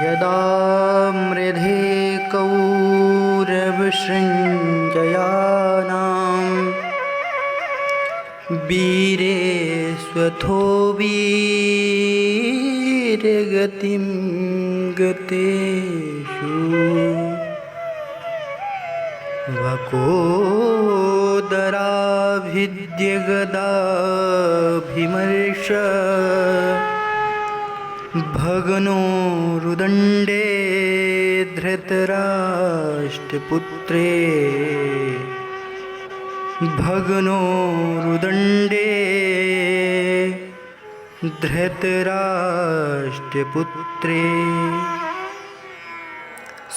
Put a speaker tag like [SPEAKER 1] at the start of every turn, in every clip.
[SPEAKER 1] यदा मृधे कौरवशृञ्जयानां वीरेष्वथो वीरगतिं गतेषु वकोदराभिद्यगदाभिमर्श भगनो रुदण्डे धृतराष्ट्रपुत्रे भगनो रुदण्डे धृतराष्ट्रपुत्रे।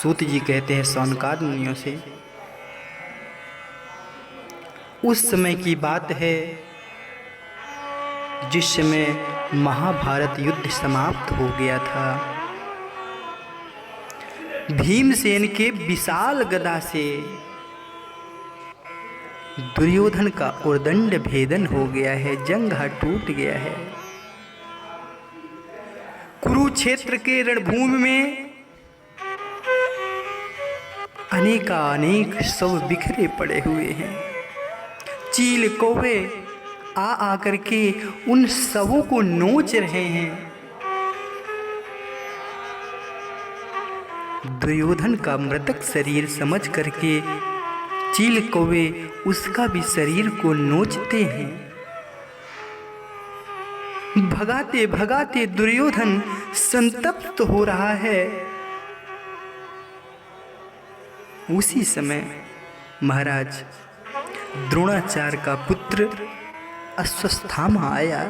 [SPEAKER 1] सूत जी कहते हैं सौनकाद मुनियों से, उस समय की बात है जिस समय महाभारत युद्ध समाप्त हो गया था। भीमसेन के विशाल गदा से दुर्योधन का उर्दंड भेदन हो गया है, जंघा टूट गया है। कुरुक्षेत्र के रणभूमि में अनेकानेक शव बिखरे पड़े हुए हैं। चील कौवे आ आकर के उन सबों को नोच रहे हैं। दुर्योधन का मृतक शरीर समझ करके चील कौवे उसका भी शरीर को नोचते हैं। भगाते भगाते दुर्योधन संतप्त हो रहा है। उसी समय महाराज द्रोणाचार्य का पुत्र अश्वत्थामा आया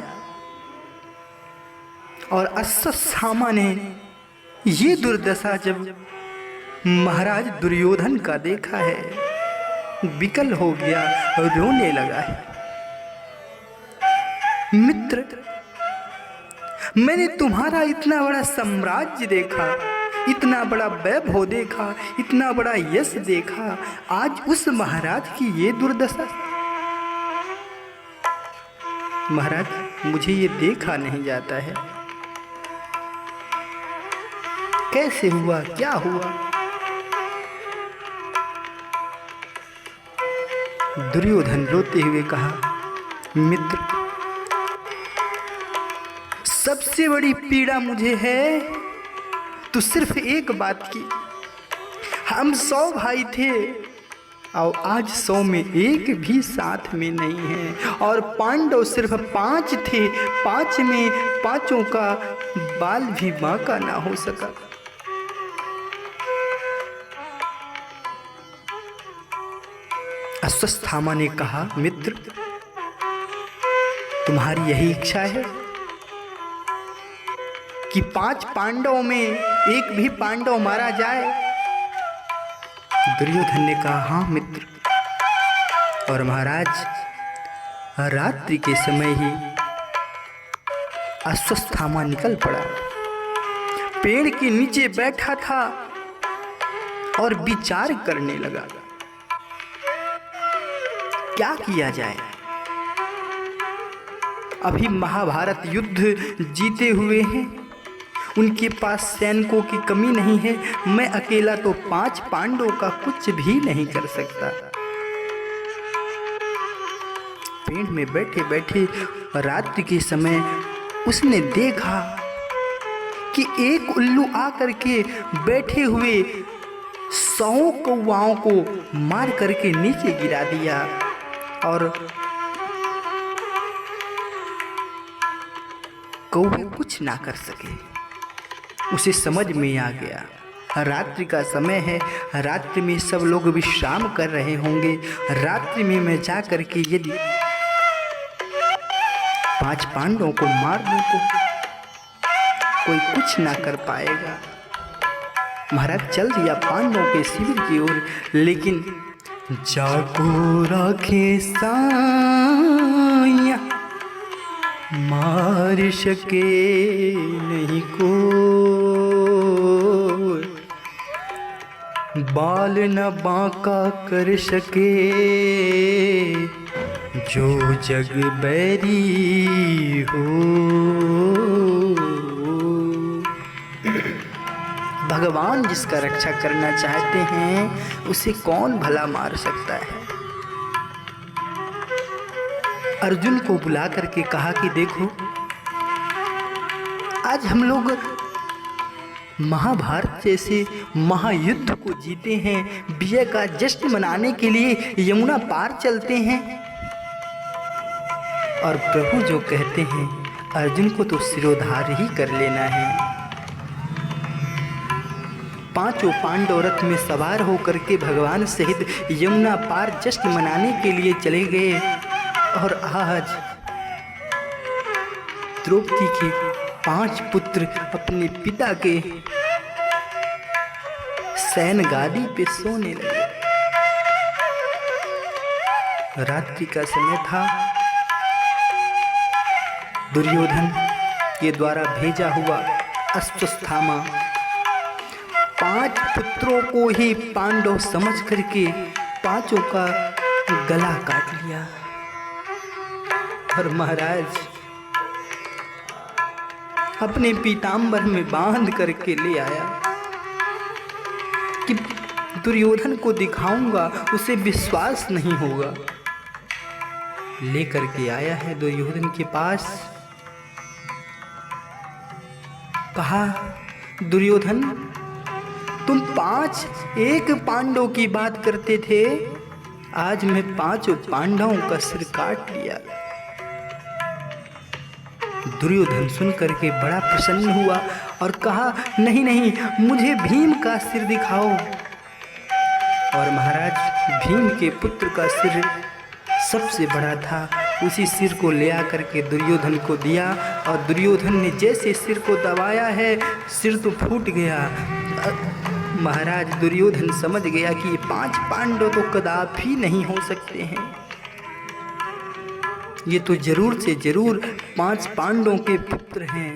[SPEAKER 1] और अश्वत्थामा ने ये दुर्दशा जब महाराज दुर्योधन का देखा है, विकल हो गया और रोने लगा है। मित्र, मैंने तुम्हारा इतना बड़ा साम्राज्य देखा, इतना बड़ा वैभव देखा, इतना बड़ा यश देखा, आज उस महाराज की ये दुर्दशा। महाराज, मुझे ये देखा नहीं जाता है, कैसे हुआ, क्या हुआ? दुर्योधन रोते हुए कहा, मित्र, सबसे बड़ी पीड़ा मुझे है तो सिर्फ एक बात की, हम 100 भाई थे और आज 100 में एक भी साथ में नहीं है, और पांडव सिर्फ 5 थे, 5 में 5 का बाल भी बांका ना हो सका। अश्वत्थामा ने कहा, मित्र, तुम्हारी यही इच्छा है कि 5 पांडवों में एक भी पांडव मारा जाए? दुर्योधन ने कहा, हाँ मित्र। और महाराज रात्रि के समय ही अश्वत्थामा निकल पड़ा, पेड़ के नीचे बैठा था और विचार करने लगा, क्या किया जाए। अभी महाभारत युद्ध जीते हुए हैं, उनके पास सैनिकों की कमी नहीं है, मैं अकेला तो 5 पांडवों का कुछ भी नहीं कर सकता। पेड़ में बैठे बैठे रात्रि के समय उसने देखा कि एक उल्लू आकर के बैठे हुए 100 कौवाओं को मार करके नीचे गिरा दिया, और कौवे कुछ ना कर सके। उसे समझ में आ गया, रात्रि का समय है, रात्रि में सब लोग विश्राम कर रहे होंगे, रात्रि में मैं जा करके यदि 5 पांडवों को मार दूं तो कोई कुछ ना कर पाएगा। महाराज चल दिया पांडवों के शिविर की ओर, लेकिन जाको राखे साया मार सके नहीं को, बाल न बांका कर सके जो जग बैरी हो। भगवान जिसका रक्षा करना चाहते हैं उसे कौन भला मार सकता है। अर्जुन को बुला करके कहा कि देखो, आज हम लोग महाभारत जैसे महायुद्ध को जीते हैं, विजय का जश्न मनाने के लिए यमुना पार चलते हैं, और प्रभु जो कहते हैं अर्जुन को तो सिरोधार ही कर लेना है। पांचों पांडव रथ में सवार होकर के भगवान सहित यमुना पार जश्न मनाने के लिए चले गए, और आज द्रौपदी के 5 पुत्र अपने पिता के शयन गादी पे सोने लगे। रात्रि का समय था। दुर्योधन के द्वारा भेजा हुआ अश्वत्थामा 5 पुत्रों को ही पांडव समझ करके 5 का गला काट लिया, और महाराज अपने पीतांबर में बांध करके ले आया कि दुर्योधन को दिखाऊंगा, उसे विश्वास नहीं होगा। लेकर के आया है दुर्योधन के पास। कहा, दुर्योधन तुम 5 एक पांडव की बात करते थे, आज मैं 5 पांडवों का सिर काट लिया। दुर्योधन सुन करके बड़ा प्रसन्न हुआ और कहा, नहीं नहीं, मुझे भीम का सिर दिखाओ। और महाराज भीम के पुत्र का सिर सबसे बड़ा था, उसी सिर को ले आकर के दुर्योधन को दिया, और दुर्योधन ने जैसे सिर को दबाया है सिर तो फूट गया। महाराज दुर्योधन समझ गया कि ये 5 पांडव तो कदापि नहीं हो सकते हैं, ये तो जरूर से जरूर 5 पांडवों के पुत्र हैं।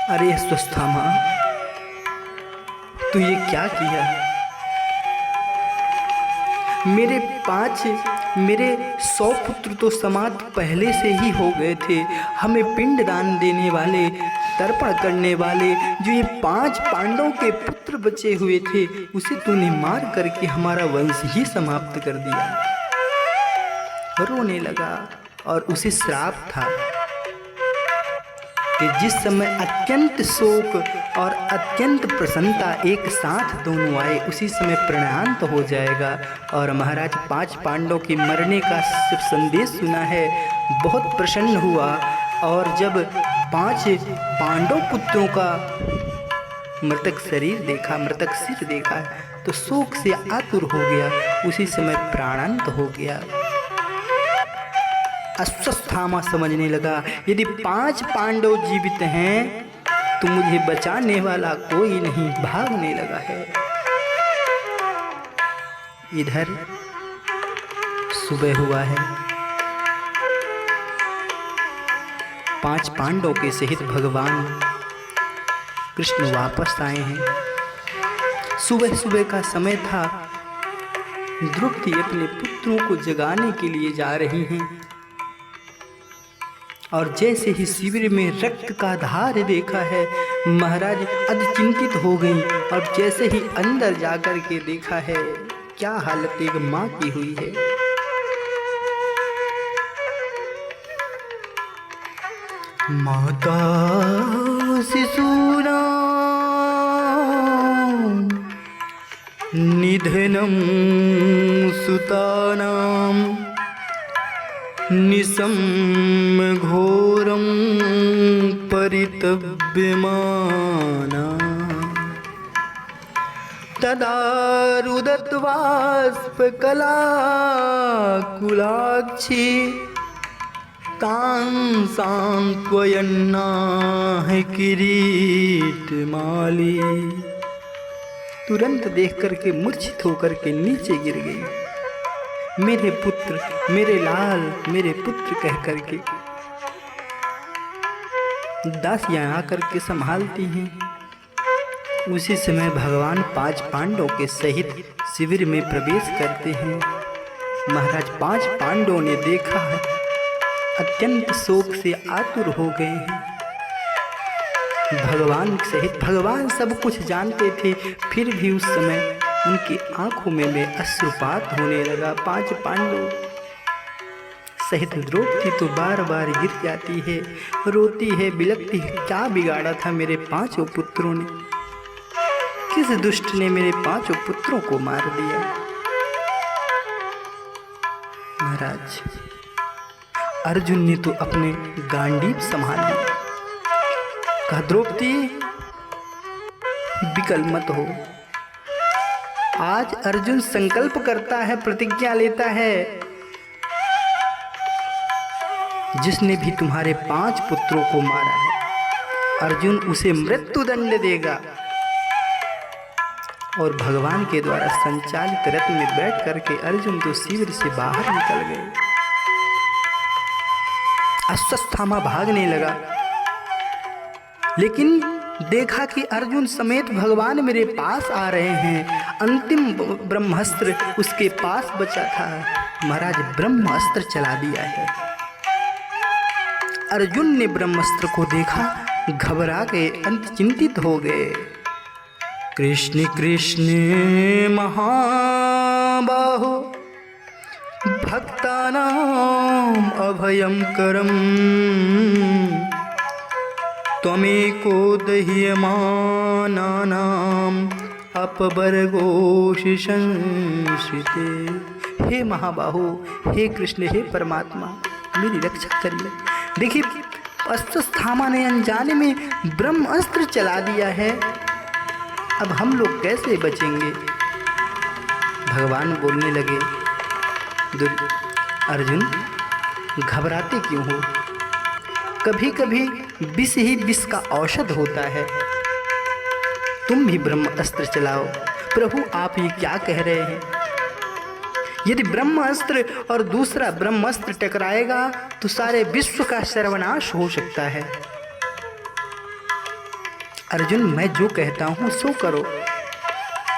[SPEAKER 1] अरे अश्वत्थामा, तू ये क्या किया? मेरे 100 पुत्र तो समाप्त पहले से ही हो गए थे। हमें पिंड दान देने वाले, तर्पण करने वाले जो ये 5 पांडवों के पुत्र बचे हुए थे, उसे तूने मार करके हमारा वंश ही समाप्त कर दिया। रोने लगा, और उसे श्राप था कि जिस समय अत्यंत शोक और अत्यंत प्रसन्नता एक साथ दोनों आए, उसी समय प्राणांत हो जाएगा। और महाराज 5 पांडवों के मरने का जब संदेश सुना है, बहुत प्रसन्न हुआ, और जब 5 पांडव पुत्रों का मृतक शरीर देखा, मृतक सिर देखा, तो शोक से आतुर हो गया, उसी समय प्राणांत हो गया। अश्वत्थामा समझने लगा, यदि 5 पांडव जीवित हैं तो मुझे बचाने वाला कोई नहीं, भागने लगा है। इधर सुबह हुआ है। 5 पांडवों के सहित भगवान कृष्ण वापस आए हैं। सुबह सुबह का समय था। द्रौपदी अपने पुत्रों को जगाने के लिए जा रही हैं, और जैसे ही शिविर में रक्त का धार देखा है, महाराज अतिचिंतित हो गई, और जैसे ही अंदर जाकर के देखा है, क्या हालत एक माँ की हुई है। माता शिशूनां निधनं सुतानां निशम्य घोरं परितव्यमाना तदा रुदत्वास्पकलाकुलाक्षी तां सांत्वयन्नाह किरीटमाली। तुरंत देख करके मूर्छित होकर के नीचे गिर गई। मेरे पुत्र, मेरे लाल, मेरे पुत्र कह करके दासियां आकर के संभालती हैं। उसी समय भगवान 5 पांडवों के सहित शिविर में प्रवेश करते हैं। महाराज 5 पांडवों ने देखा है, अत्यंत शोक से आतुर हो गए हैं। भगवान सहित भगवान सब कुछ जानते थे, फिर भी उस समय उनकी आंखों में अश्रुपात होने लगा। 5 पांडव सहित द्रौपदी तो बार बार गिर जाती है, रोती है, बिलखती है। क्या बिगाड़ा था मेरे 5 पुत्रों ने? किस दुष्ट ने मेरे 5 पुत्रों को मार दिया? महाराज अर्जुन ने तो अपने गांडीव संभाल लिया। कहा द्रौपदी विकल मत हो। आज अर्जुन संकल्प करता है, प्रतिज्ञा लेता है, जिसने भी तुम्हारे 5 पुत्रों को मारा है अर्जुन उसे मृत्यु दंड देगा। और भगवान के द्वारा संचालित रथ में बैठ करके अर्जुन तो शिविर से बाहर निकल गए। अश्वत्थामा भागने लगा, लेकिन देखा कि अर्जुन समेत भगवान मेरे पास आ रहे हैं। अंतिम ब्रह्मास्त्र उसके पास बचा था। महाराज ब्रह्मास्त्र चला दिया है। अर्जुन ने ब्रह्मास्त्र को देखा, घबरा गए, अंत चिंतित हो गए। कृष्ण कृष्ण महाबाहो भक्तानां अभयं करम त्वमेको दह्यमानानां अपवर्गोषि संश्रिते। हे महाबाहो, हे कृष्ण, हे परमात्मा, मेरी रक्षा करिए। देखिए अश्वत्थामा ने अनजाने में ब्रह्मास्त्र चला दिया है। अब हम लोग कैसे बचेंगे? भगवान बोलने लगे, अर्जुन घबराते क्यों हो? कभी कभी विष ही विष का औषध होता है। तुम भी ब्रह्मास्त्र चलाओ। प्रभु आप ये क्या कह रहे हैं? यदि ब्रह्मास्त्र और दूसरा ब्रह्मास्त्र टकराएगा तो सारे विश्व का सर्वनाश हो सकता है। अर्जुन मैं जो कहता हूं सो करो।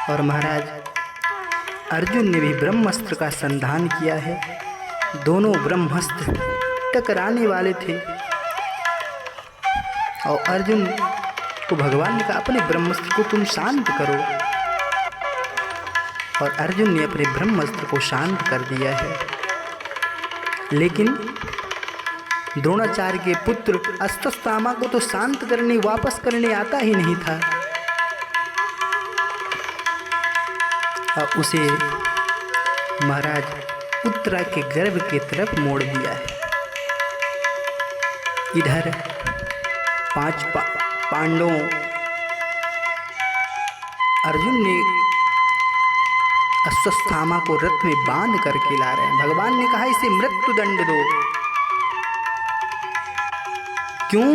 [SPEAKER 1] और महाराज अर्जुन ने भी ब्रह्मास्त्र का संधान किया है। दोनों ब्रह्मास्त्र टकराने वाले थे और अर्जुन को भगवान ने कहा अपने ब्रह्मास्त्र को तुम शांत करो। और अर्जुन ने अपने ब्रह्मास्त्र को शांत कर दिया है। लेकिन द्रोणाचार्य के पुत्र अश्वत्थामा को तो शांत करने, वापस करने आता ही नहीं था। और उसे महाराज उत्तरा के गर्भ की तरफ मोड़ दिया है। इधर 5 पांडवों अर्जुन ने अश्वत्थामा को रथ में बांध करके ला रहे हैं। भगवान ने कहा इसे मृत्यु दंड दो। क्यों?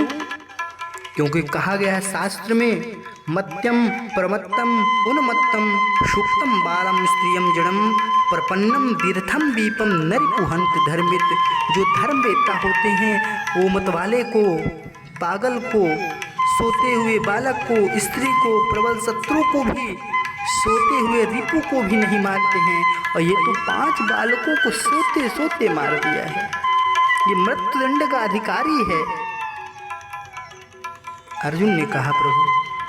[SPEAKER 1] क्योंकि कहा गया है शास्त्र में मत्यम परमत्तम उन्मत्तम सुक्तम बालम स्त्रियम जड़म प्रपन्नम दीर्थम दीपम नरिपुहंत धर्मित। जो धर्म वेत्ता होते हैं वो मतवाले को, पागल को, सोते हुए बालक को, स्त्री को, प्रबल शत्रु को भी, सोते हुए रिपु को भी नहीं मारते हैं। और ये तो 5 बालकों को सोते सोते मार दिया है। ये मृत्युदंड का अधिकारी है। अर्जुन ने कहा प्रभु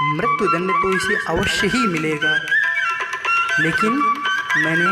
[SPEAKER 1] मृत्युदंड तो इसे अवश्य ही मिलेगा, लेकिन मैंने